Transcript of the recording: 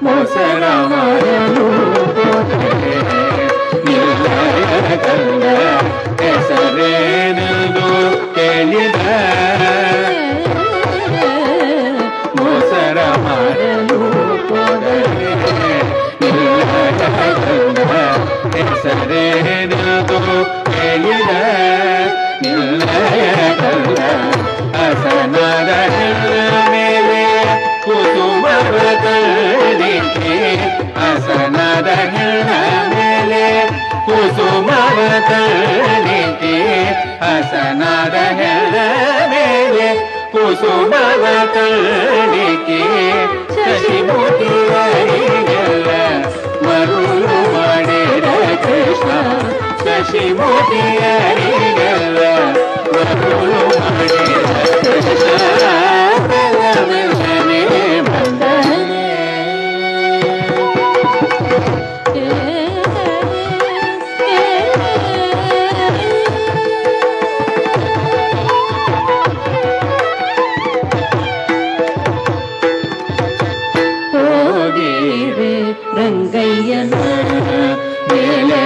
ಮೊಸರ ಮಾರಲು ನಿಲ್ಲಯ ಕಂಡ ಹೆಸರೇನೆಂದು ಕೇಳಿದ ಮೊಸರ ಮಾರಲು ನಿಲ್ಲಯ ಕಂಡ ಹೆಸರೇನೆಂದು ಕೇಳಿದ ನಿಲ್ಲಯ ಕಂಡ ಹಸನದ ಮೇಲೆ ಕುಸುಮವ ತಳಿಕೆ ಹಸನದ ಮೇಲೆ ಕುಸುಮವ ತಳಿಕೆ ಹಸನದ ಮೇಲೆ ಕುಸುಮವ ತಳಿಕೆ ಶಶಿಮುಖಿಯರಿಗೆಲ್ಲ ಮರುಳು ಮಾಡಿದ ಕೃಷ್ಣ ಶಶಿಮುಖಿಯರಿಗೆಲ್ಲ ಮರುಳು ಮಾಡಿದ ಕೃಷ್ಣ ರಂಗಯ್ಯನ ಮೇಲೆ